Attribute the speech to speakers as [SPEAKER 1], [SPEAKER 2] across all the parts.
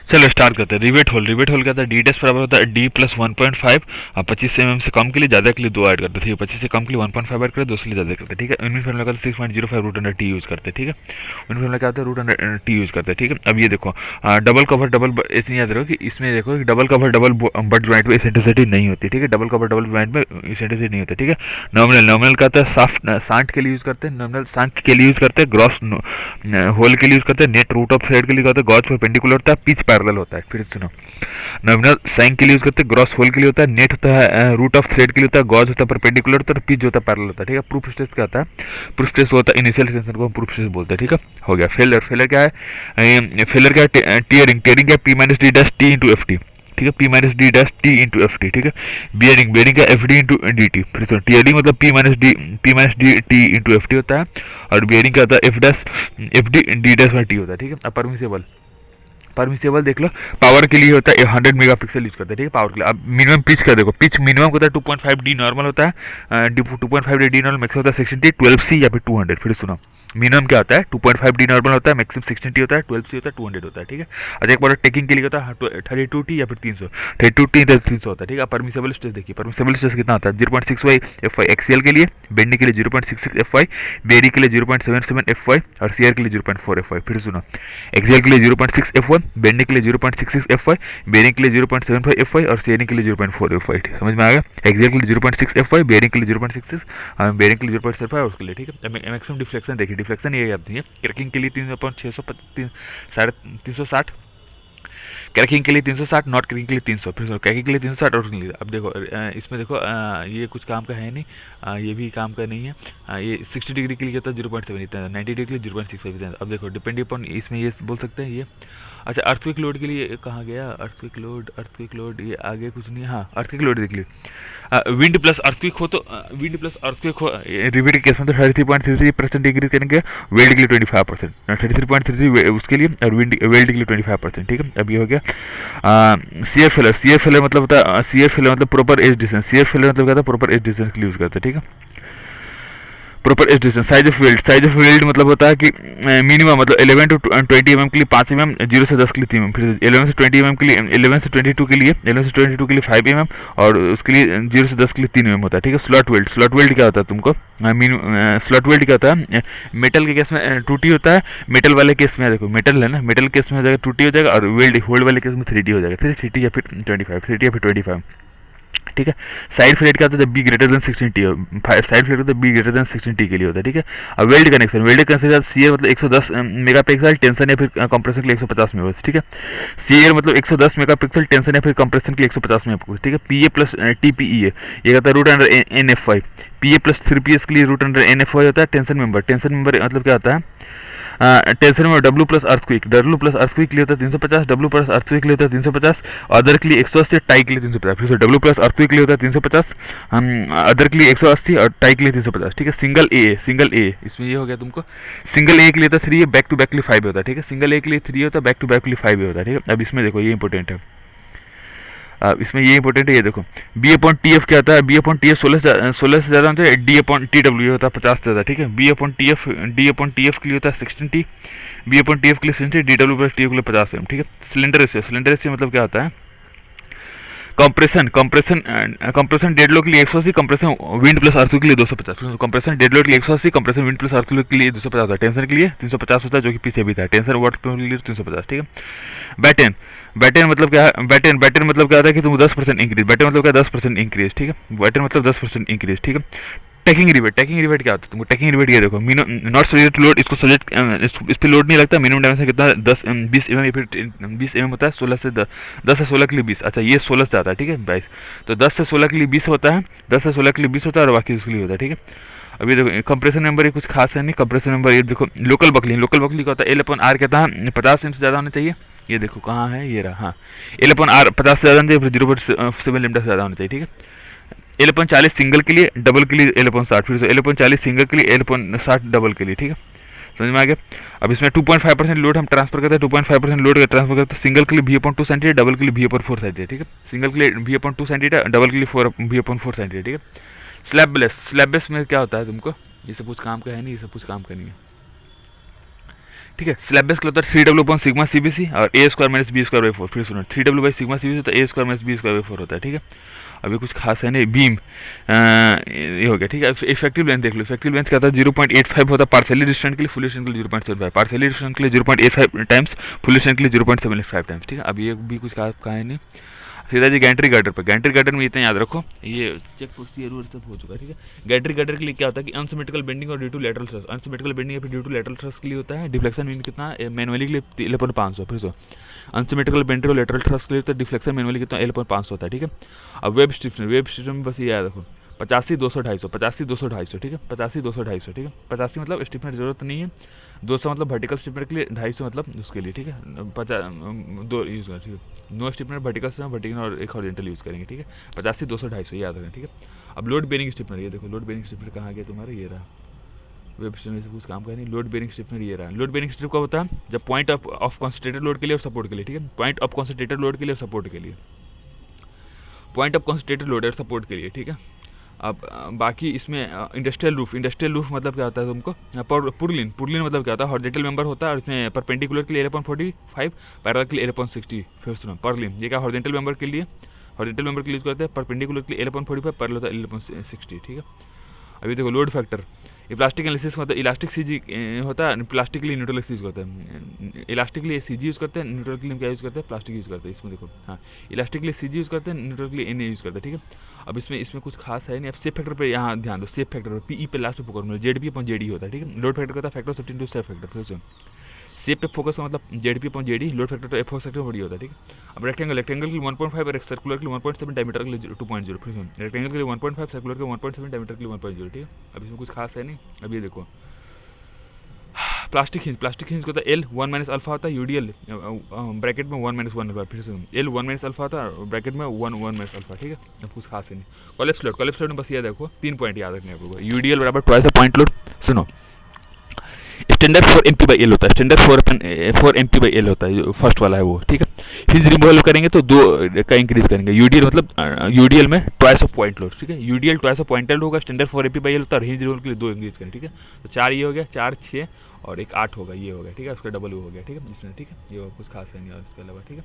[SPEAKER 1] चलो स्टार्ट करते हैं। रिवेट होल क्या था, डी डैश बराबर होता है डी प्लस 1.5 और 25 से कम के लिए ज़्यादा के लिए 2 ऐड करते हैं, ठीक है। 25 से कम के लिए 1.5 ऐड करते, 2 से लिए ज़्यादा करते हैं, ठीक है। यूनिट फॉर्मूला का 6.05 रूट अंडर टी यूज़ करते हैं, ठीक है। यूनिट फॉर्मूला क्या होता है, रूट अंडर टी यूज़ करते हैं, ठीक है। अब ये देखो डबल कवर डबल, इसमें याद रखो कि इसमें देखो double cover double but joint में इसेंट्रिसिटी नहीं होती, ठीक है। डबल कवर डबल ज्वाइंट में इसेंट्रिसिटी नहीं होती, ठीक है। नॉमिनल का होता है साफ्ट सांट के लिए यूज़ करते हैं, नॉमिनल सांट के लिए यूज़ करते हैं, ग्रॉस होल के लिए यूज़ करते हैं, नेट रूट ऑफ थ्रेड के लिए होता है, गॉज परपेंडिकुलर होता है, पिच पैरेलल होता है। फिर सुनो, नॉमिनल साइन के लिए यूज करते हैं, ग्रॉस होल के लिए होता है, नेट होता है रूट ऑफ थ्रेड के लिए होता है, गॉज होता है परपेंडिकुलर होता है, पिच जो होता है पैरेलल होता है, ठीक है। प्रूफ स्ट्रेस क्या होता है, प्रूफ स्ट्रेस होता है इनिशियल टेंशन को हम प्रूफ स्ट्रेस बोलते हैं, ठीक है। हो गया। फेलर क्या है, फेलर क्या है, टीयरिंग क्या है, P minus D dash T into F T, ठीक है। P minus D dash T into F T, ठीक है। बियरिंग का F D into D T, फिर सुनो टीयरिंग मतलब P minus D T into F T होता है, और बियरिंग क्या होता है F D dash by T होता है, ठीक है। अब परमिसेबल देख लो, पावर के लिए होता है 100 मेगापिक्सल यूज करते हैं, ठीक है। पावर के लिए अब मिनिमम पिच का देखो, पिच मिनिमम होता है 2.5 डी नॉर्मल होता है, 2.5 डी नॉर्मल, मैक्सिमम होता है 16 टी, 12 सी या फिर 200। फिर सुनो, मिनिमम क्या होता है 2.5 डी नॉर्मल होता है, मैक्सिमम 16 टी होता है, 12 सी होता है, 200 होता है, ठीक है। और एक बार टेकिंग के लिए होता है 32 टी या फिर 300, 32 टी 300 होता है, ठीक है। परमिसेबल स्ट्रेस देखिए, परमिसेबल स्ट्रेस कितना होता है 0.6 वाई एफ वाई एक्सीएल के लिए, बेंडिंग के लिए 0.66 एफ वाई, बेरी के लिए 0.77 एफ वाई और सीआर के लिए 0.4 एफ वाई। फिर सुनो, एक्सीएल के लिए 0.6 एफ वन, बेंडिंग के लिए 0.66 एफ वाई, बेरिंग के लिए 0.75 एफ वाई और सीयरिंग के लिए 0.4 एफ वाई, समझ में आ गया। एक्सीएल के लिए 0.6 एफ वाई, बेरिंग के लिए 0.66, बेरिंग के लिए 0.75 और उसके लिए, ठीक है। मैक्सिमम डिफ्लेक्शन देखिए, डिफ्लेक्शन ये याद नहीं है, क्रैकिंग के लिए 360, क्रैकिंग के लिए 360, नॉट क्रैकिंग के लिए 300, फिर क्रैकिंग के लिए 360 और अब देखो इसमें देखो ये कुछ काम का है नहीं, ये भी काम का नहीं है, ये 60 डिग्री के लिए होता है 0.7 इतना, 90 डिग्री के लिए 0.65 इतना। अब देखो डिपेंडिंग अपॉन इसमें ये बोल सकते हैं ये। अच्छा, अर्थक्वेक लोड के लिए कहाँ गया, अर्थक्वेक लोड ये आगे कुछ नहीं, हाँ अर्थक्वेक लोड देख लियो। विंड प्लस अर्थक्वेक हो तो रिवेट के केस में तो 33.33% डिग्री करेंगे, वेल्ड के लिए 25%, 33.33 उसके लिए और वेल्ड के लिए 25%, ठीक है। अब ये हो गया। सीएफ फेलर मतलब होता है, सीएफ फेलर मतलब proper edge distance, CF failure मतलब क्या था, प्रॉपर एज डिस्टेंस के लिए यूज करते हैं, ठीक है। Proper edge distance, size of weld मतलब होता है कि मिनिमम मतलब 11 टू 20 mm के लिए 5 mm, 0 से 10 के लिए 3 mm, फिर 11 से 20 mm के लिए 11 से 22 के लिए 5 mm और उसके लिए 0 से 10 के लिए 3 mm होता है, ठीक है। स्लॉट वेल्ड क्या होता है तुमको, स्लॉट वेल्ड क्या होता है, मेटल के केस में 2T होता है, मेटल वाले केस में देखो मेटल है ना, मेटल केस में हो जाएगा 2T हो जाएगा और होल्ड वाले केस में 3D हो जाएगा, फिर 3T या फिर 25, ठीक है। साइड फ्लेट क्या होता है, be greater than 16 T, side flat होता है बी ग्रेटर देन 16 टी के लिए होता है, ठीक है। अब वेल्ड कनेक्शन सीएर मतलब 110 मेगापिक्सल, टेंशन या फिर कंप्रेशन के लिए 150 में, ठीक है। सीएर मतलब 110 मेगापिक्सल, टेंशन या फिर कंप्रेशन के लिए 150 में, ठीक है। पीए प्लस टीपीई है, ये कहता है root under N F Y, PA plus 3PS के लिए root under N F Y होता है। टेंशन मेंबर मतलब क्या होता है, टेंशन में डब्ल्यू प्लस अर्थक्वेक के लिए होता है 350, डब्ल्यू प्लस अर्थक्वेक के लिए होता है 350, अदर के लिए 180, टाई के लिए 350, फिर डब्ल्यू प्लस अर्थक्वेक के लिए होता है 350, अदर के लिए 180 और टाई के लिए 350, ठीक है। सिंगल ए इसमें ये हो गया तुमको, सिंगल ए के लिए होता है 3 है, बैक टू बैक के लिए 5 होता है, ठीक है। सिंगल ए के लिए 3 होता है, बैक टू बैक के लिए 5 होता है, ठीक है। अब इसमें देखो ये इंपॉर्टेंट है, इसमें ये इंपॉर्टेंट है, ये देखो बी अपॉन टी एफ क्या होता है, बी अपॉन टी एफ 16 से ज़्यादा होता है, डी अपॉन टी डब्ल्यू होता है 50 से ज़्यादा, ठीक है। बी अपॉन टी एफ के लिए होता है 16 T, B upon T F के लिए 16 D W plus T F के लिए 50 एम, ठीक है। सिलेंडर रेशियो मतलब क्या होता है, कंप्रेशन डेड लोड के लिए 180, कंप्रेशन विंड प्लस अर्थक्वेक के लिए 250, कंप्रेशन डेड लोड के लिए 180, कंप्रेशन विंड प्लस अर्थक्वेक के लिए 250 होता है, टेंशन के लिए 350 होता है जो कि पीछे भी था, टेंशन वाट के लिए 350, ठीक है। बैटन मतलब क्या है, बैटन मतलब क्या होता है कि तुम 10% इंक्रीज, बैटन मतलब क्या 10% इंक्रीज, ठीक है। बैटन मतलब 10% इंक्रीज, ठीक है। टेकिंग रिवेट क्या होता है तुमको, टेकिंग रिवेट ये देखो, नॉट सब्जेक्ट टू लोड, इसको सब्जेक्ट इस पर लोड नहीं लगता, मिनिमम डायमेंशन कितना है 20 mm या फिर 20 mm होता है, 10 से 16 के लिए 20, अच्छा ये 16 से आता है, ठीक है 22, तो 10 से 16 के लिए 20 होता है, 10 से 16 के लिए 20 होता है और बाकी उसके लिए होता है, ठीक है। अभी देखो कंप्रेशन नंबर ये कुछ खास है नहीं, कंप्रेशन नंबर ये देखो लोकल बकलिंग का होता है, एल अपॉन आर कहता है 50 एम से ज़्यादा होना चाहिए, ये देखो कहाँ है, ये रहा, हाँ एल अपॉन आर 50 से ज़्यादा होना चाहिए, 0.7 लिमिट से ज़्यादा होना चाहिए, ठीक है। एल अपॉन 40 सिंगल के लिए, डबल के लिए एल अपॉन 60, फिर एल अपॉन 40 सिंगल के लिए, एल अपॉन 60 डबल के लिए, ठीक है, समझ में आ गया। अब इसमें 2.5% लोड हम ट्रांसफर करते हैं, 2.5% लोड का ट्रांसफर करते हैं, सिंगल के लिए वी अपॉन 2 सेंटीमीटर, डबल के लिए वी अपॉन 4 सेंटीमीटर, ठीक है। सिंगल के लिए वी अपॉन 2 सेंटीमीटर, डबल के लिए वी अपॉन 4 सेंटीमीटर, ठीक है। स्लैब बेस में क्या होता है तुमको, ये सब कुछ काम का है नहीं, ये सब कुछ काम का नहीं है, ठीक है। स्लैब बेस का होता है 3W अपॉन सिग्मा CBC और A square minus B square by 4। फिर सुनो 3W बाई सिग्मा CBC तो A square minus B square by 4 होता है, ठीक है। अभी कुछ खास है नहीं। बीम ये हो गया, ठीक है। इफेक्टिव लेंथ देख लो, इफेक्टिव लेंथ क्या होता है 0.85 होता है पार्शियली डिस्टेंट के लिए, फुल डिस्टेंट के लिए 0.75, पार्शियली डिस्टेंट के लिए 0.85 टाइम्स, फुल डिस्टेंट के लिए 0.75 टाइम्स, ठीक है। अब ये भी कुछ खास कहा है नहीं। सीधा जी गैंट्री गर्डर पर। गैंट्री गर्डर में इतना याद रखो, ये चेक पोस्ट ये रूल सब हो चुका है, ठीक है। गैंट्री गर्डर के लिए क्या होता है कि अनसिमेट्रिकल बेंडिंग और due to lateral thrust. Unsymmetrical bending या फिर ड्यू टू लेटरल थ्रस्ट के लिए होता है डिफ्लेक्शन मीन कितना मैनुअली के लिए 11.500। फिर सो अनसिमेट्रिकल बेंडिंग और लेटरल थ्रस्ट के लिए तो डिफ्लेक्शन मैनुअली कितना 11.500 होता है, ठीक है। अब वेब स्टिफनर, वेब स्टिफनर में बस ये याद रखो 85 200 250, 85 200 250, ठीक है। 85 200 250, ठीक है। 85 मतलब स्टिफनर की जरूरत नहीं है, 200 मतलब वर्टिकल स्टिफनर के लिए, 250 मतलब उसके लिए, ठीक है। 50 दो यूज़ करें, ठीक है। नो स्टिफनर वर्टिकल से वर्टिकल और एक हॉरिजॉन्टल यूज़ करेंगे, ठीक है। 85 200 250 याद रखें, ठीक है। अब लोड बेरिंग स्टिफनर, ये देखो लोड बेरिंग स्टिफनर कहाँ गया तुम्हारा, ये रहा। वेब स्टिफनर से कुछ काम का नहीं। लोड बेरिंग स्टिफनर ये रहा। लोड बेरिंग स्टिफनर कब होता है जब पॉइंट ऑफ कॉन्सेंट्रेटेड लोड के लिए और सपोर्ट के लिए, ठीक है। पॉइंट ऑफ कॉन्सेंट्रेटेड लोड के लिए और सपोर्ट के लिए, पॉइंट ऑफ कॉन्सेंट्रेटेड लोड और सपोर्ट के लिए, ठीक है। अब बाकी इसमें इंडस्ट्रियल रूफ, इंडस्ट्रियल रूफ मतलब क्या होता है तुमको, पुरलिन, पुरलिन मतलब क्या होता है हॉरिजॉन्टल मेंबर होता है और इसमें परपेंडिकुलर के लिए 11.45, पैरेलल के लिए 11.60। फिर सुनो परलिन, ये क्या हॉरिजॉन्टल मेंबर के लिए, हॉरिजॉन्टल मेंबर के लिए यूज करते हैं, परपेंडिकुलर के लिए 11.45, पैरेलल होता है 11.60, ठीक है। अभी देखो लोड फैक्टर, ये प्लास्टिक एनालिसिस मतलब इलास्टिक सीजी होता है, प्लास्टिक के लिए न्यूट्रल यूज़ करते हैं। इलास्टिक के लिए सीजी यूज़ करते हैं, न्यूट्रल के लिए क्या यूज़ करते हैं, प्लास्टिक यूज़ करते हैं। इसमें देखो हाँ, इलास्टिक के लिए सीजी यूज़ करते हैं, न्यूट्रल के लिए एन यूज़ करते हैं, ठीक है। अब इसमें कुछ खास है नहीं। अब सेफ फैक्टर पे यहाँ ध्यान दो, सेफ फैक्टर पीई पे लास्ट फोकस में जेड पी अपॉन जेडी होता है, ठीक है। लोड फैक्टर का factor of safety into safe factor. फिर सेफ पे फोकस का मतलब Z P upon JD, load factor तो एफ फैक्टर बड़ी होता है, ठीक है। अब रेक्टेंगल, रेक्टेंगल के लिए 1.5 और सर्कुलर के लिए 1.7, डायमीटर के लिए 2.0। फिर रेक्टेंगल के लिए 1.5, सर्कुलर के 1.7, डायमीटर के लिए 1.0, ठीक है। अब इसमें कुछ खास है नहीं। अब ये देखो प्लास्टिक हिंज, प्लास्टिक हिंज को होता है एल 1 माइनस अल्फा होता है, यूडीएल ब्रैकेट में 1 माइनस 1 अल्फा। फिर से एल 1 माइनस अल्फा होता है ब्रैकेट में 1 माइनस अल्फा, ठीक है। अब कुछ खास है नहीं। कॉलेप्स लोड, कॉलेप्स लोड में बस ये देखो 3 पॉइंट याद रखने आपको, यूडीएल बराबर ट्वाइस पॉइंट लोड। सुनो स्टैंडर्ड 4 MP बाई एल होता है, स्टैंडर्ड 4 MP बाई एल होता है, जो फर्स्ट वाला है वो, ठीक है। हिंज रिमूवल करेंगे तो 2 का इंक्रीज करेंगे। यूडीएल मतलब यूडीएल में ट्वाइस ऑफ पॉइंट लोड, ठीक है। UDL twice of point load होगा, स्टैंडर्ड 4 MP बाई एल होता है और हिंज रिमूवल के लिए 2 इंक्रीज करेंगे, ठीक है। तो 4 ये हो गया, 4 6 और एक 8 होगा, ये हो गया, ठीक है। उसका डबल हो गया, ठीक है इसमें, ठीक है। ये कुछ खास है नहीं और इसके अलावा, ठीक है।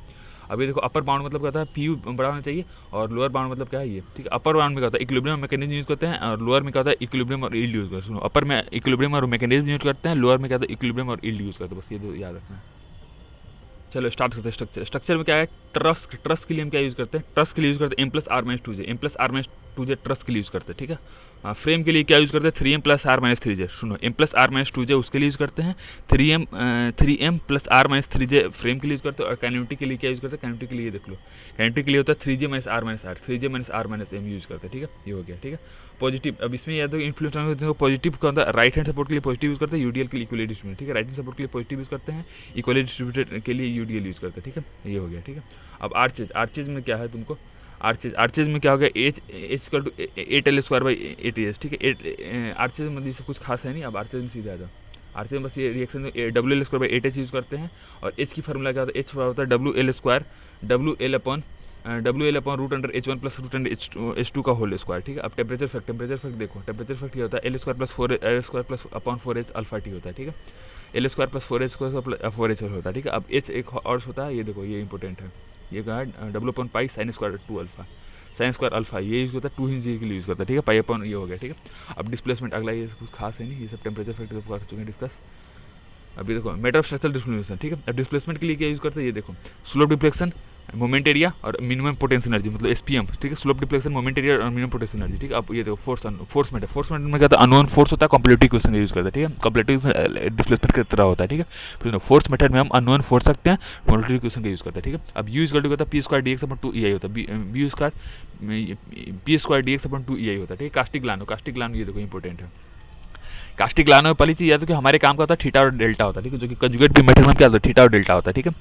[SPEAKER 1] अभी देखो अपर बाउंड मतलब क्या होता है पीयू बड़ा होना चाहिए और लोअर बाउंड मतलब क्या है ये, ठीक है। अपर बाउंड में क्या होता है इक्विलिब्रियम मैकेनिज्म यूज करते हैं और लोअर में क्या होता है इक्विलिब्रियम और यील्ड यूज करते हैं। सुनो अपर में इक्विलिब्रियम और मैकेनिज्म यूज करते हैं, लोअर में क्या होता है इक्विलिब्रियम और यील्ड यूज करते हैं, बस ये दो याद रखना है। चलो स्टार्ट करते हैं स्ट्रक्चर। स्ट्रक्चर में क्या है ट्रस, ट्रस के लिए हम क्या यूज़ करते हैं, ट्रस के लिए यूज़ करते हैं M+R-2J, M+R-2J ट्रस के लिए यूज़ करते हैं, ठीक है। फ्रेम के लिए क्या यूज़ करते हैं 3M+R-3J। सुनो M+R-2J उसके लिए यूज़ करते हैं, 3M+R-3J फ्रेम के लिए यूज़ करते हैं। और कैनिविटी के लिए क्या यूज़ करते हैं, कैनिविटी के लिए देख लो, कैनिविटी के लिए होता है 3J-R-R, 3J-R-M यूज़ करते हैं, ठीक है। ये हो गया, ठीक है। पॉजिटिव, अब इसमें याद हो इन्फ्लुएंस पॉजिटिव का होता है राइट हैंड सपोर्ट के लिए पॉजिटिव यूज़ करते हैं, यूडीएल के लिए इक्वली डिस्ट्रीब्यूटेड, ठीक है। राइट हैंड सपोर्ट के लिए पॉजिटिव यूज़ करते हैं, इक्वली डिस्ट्रीब्यूटेड के लिए यूडीएल यूज़ करते हैं, ठीक है। ये हो गया, ठीक है। अब आर्चेज, आर्चेज में क्या है तुमको, आर्चेज, आर्चेज में क्या हो गया एच इक्वल टू 8L²/8ES, ठीक है। आर्चेज में इससे कुछ खास है नहीं। अब आर्चेज में सीधे आ जाओ, आर्चेज में बस ये रिएक्शन WL²/8H यूज़ करते हैं और एच की फार्मूला क्या होता है, एच होता है WL upon root under H1 plus root under H2 का होल स्क्वायर, ठीक है। अब टेम्परेचर फैक्ट, टेम्परेचर फैक्ट देखो, टेम्परेचर फैक्ट ये होता है L² plus 4L² plus upon 4H alpha T होता है, ठीक है। L² plus 4H² plus 4H होता है, ठीक है। अब H एक और होता है, ये देखो ये इंपॉर्टेंट है, ये क्या है W/π sin² 2 alpha, sin² alpha ये यूज़ होता है 2 हिंज के लिए यूज़ करता है, ठीक है। पाई अपॉन ये हो गया, ठीक है। अब डिस्प्लेसमेंट अगला, ये कुछ खास है नहीं, ये सब टेम्परेचर फैक्ट कर चुके हैं डिस्कस। अभी देखो मेथड ऑफ स्ट्रक्चरल डिस्प्लेसमेंट, ठीक है। अब डिस्प्लेसमेंट के लिए क्या यूज़ करते हैं, ये देखो स्लोप डिफ्लेक्शन, मोमेंट एरिया और मिनिमम पोटेंशियल एनर्जी मतलब SPM, ठीक है। स्लोप डिफ्लेक्शन, मोमेंट एरिया और मिनिमम पोटेंशियल एनर्जी, ठीक है। अब ये देखो फोर्स में क्या होता है अननोन फोर्स होता है, कॉम्पिटिटिव इक्वेशन यूज़ करता है, ठीक है। कॉम्पिटिटिव डिस्प्लेसमेंट की तरह होता है, ठीक है। फिर फोर्स मेथड में हम अननोन फोर्स रखते हैं, कॉम्पिटिटिव इक्वेशन का यूज़ करते हैं, ठीक है। अब U इक्वल टू होता है P²dx/2EI होता है, P²dx/2EI होता है, ठीक है। कास्टिक लानो, कास्टिक लानो ये देखो इंपॉर्टेंट है। कास्टिक लानो में पहली चीज़ याद है कि हमारे काम का होता है थीटा और डेल्टा होता है, ठीक है। जो कि कंजुगेट भी मेथड में क्या होता है थीटा और डेल्टा होता है, ठीक है।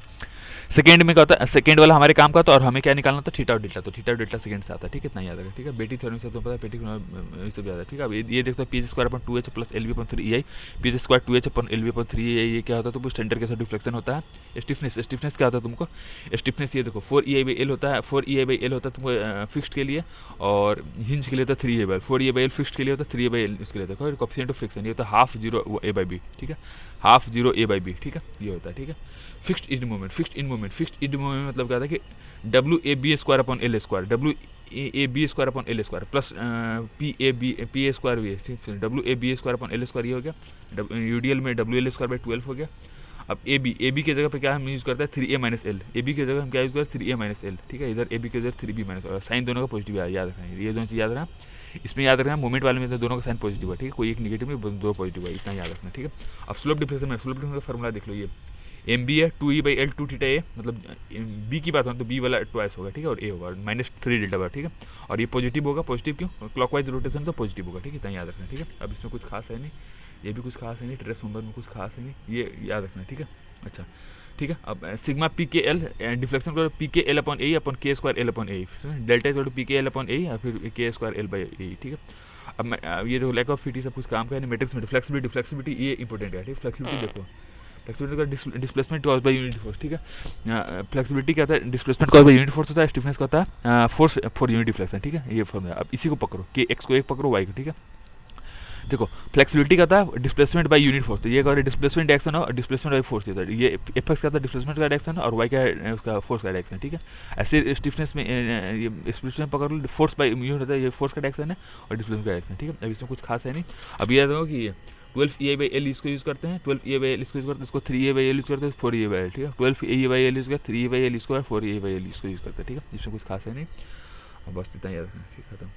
[SPEAKER 1] सेकंड में क्या होता है, सेकंड वाला हमारे काम का था और हमें क्या निकालना था थीटा और डेल्टा, तो थीटा और डेल्टा सेकंड से आता है, ठीक है। इतना याद रखें, ठीक है। बेटी थ्योरम से तो पता है, बेटी सब याद है, ठीक है। अब ये देखते हो P²/2H plus LV/3EI, P²/2H upon LV/3EI ये क्या होता है, तो स्टैंडर्ड के साथ डिफ्लेक्शन होता है। स्टिफनेस, स्टिफनेस क्या होता है तुमको, स्टिफनेस ये देखो 4EI/L होता है, 4EI/L होता है तुमको फिक्स्ड के लिए और हिंज के लिए होता है 3EI/L, 4EI/L फिक्स्ड के लिए होता है, 3EI/L इसके लिए देखो। कोएफिशिएंट ऑफ फ्रिक्शन ये होता है 1/2 0A/B, ठीक है। Half zero A by B, ठीक है, ये होता है, ठीक है। Fixed yield moment, fixed yield moment मतलब क्या था कि W A B square upon L square, W A B square upon L square plus P A square भी है, W A B square upon L square ये हो गया, UDL में डब्ल्यू एल स्क्वायर बाई 12 हो गया। अब ए बी की जगह पे क्या हम यूज़ करते हैं 3a minus L, A B की जगह हम क्या यूज़ करते हैं 3a माइनस एल, ठीक है। इधर ए बी की जगह 3b माइनस, और साइन दोनों का पॉजिटिव है, याद रखना है, ये दोनों चीज़ याद रखना। इसमें याद रखना मोमेंट वाले में तो दोनों का साइन पॉजिटिव है, ठीक है, कोई एक निगेटिव में दो पॉजिटिव है, इतना याद रखना, ठीक है। अब स्लोप डिफरेंस में, स्लोप डिफरेंस का फॉर्मूला देख लो, ये एम बी है 2e बाई एल 2 थीटा ए, मतलब बी की बात हो तो बी वाला ट्वाइस होगा, ठीक है, और ए होगा -3 डेल्टा बार, ठीक है। और ये पॉजिटिव होगा, पॉजिटिव क्यों, क्लॉकवाइज रोटेशन तो पॉजिटिव होगा, ठीक है, इतना याद रखना, ठीक है। अब इसमें कुछ खास है नहीं, ये भी कुछ खास है नहीं, ट्रेस नंबर में कुछ खास है नहीं, ये याद रखना, ठीक है। अच्छा, ठीक है। अब सिग्मा पी के एल डिफ्लेक्शन को पी के एल अपॉन ए अपॉन के square L upon A, delta is P के एल अपॉन ए या फिर के स्क्वायर एल बाई ए, ठीक है। अब ये जो लैक ऑफ फिट सब कुछ काम का है, मैट्रिक्स में फ्लेक्सिबिलिटी ये इंपॉर्टेंट है, ठीक है। फ्लेक्सिबिलिटी देखो, फ्लेक्सिबिलिटी का displacement cause by unit force, ठीक है। फ्लेक्सिबिलिटी क्या होता है, displacement cause by unit force होता है, स्टिफनेस का होता है फोर्स फॉर यूनिट डिफ्लेक्शन, ठीक है, ये फॉर्मूला। अब इसी को पकड़ो कि एक्स को एक पकड़ो, वाई को, ठीक है। देखो फ्लेक्सिबिलिटी का था डिस्प्लेसमेंट बाय यूनिट फोर्स, तो ये क्या डिस्प्लेसमेंट डायरेक्शन और डिस्प्लेसमेंट बाय फोर्स देता है, ये एफ एक्स का था डिस्प्लेसमेंट का डायरेक्शन और वाई का है उसका फोर्स का डायरेक्शन, ठीक है। ऐसे स्टिफनेस में ये डिस्प्लेसमेंट पकड़ लो, फोर्स बाय यूनिट होता है, ये फोर्स का डायरेक्शन है और डिस्प्लेसमेंट का डायरेक्शन, ठीक है। अब इसमें कुछ खास है नहीं। अब ये देखो कि 12 ए बाई एल इसको यूज़ करते हैं, 12 ए बाई एल इसको यूज़ करते हैं, इसको 3 ए बाई एल यूज़ करते हैं, 4 ए बाई एल, ठीक है। 12 ए बाई एल यूज़ करते हैं, 3 ए बाई एल इसको, 4 ए बाई एल इसको यूज़ करते हैं, ठीक है। इसमें कुछ खास है नहीं, बस इतना याद रखना, ठीक है, खत्म।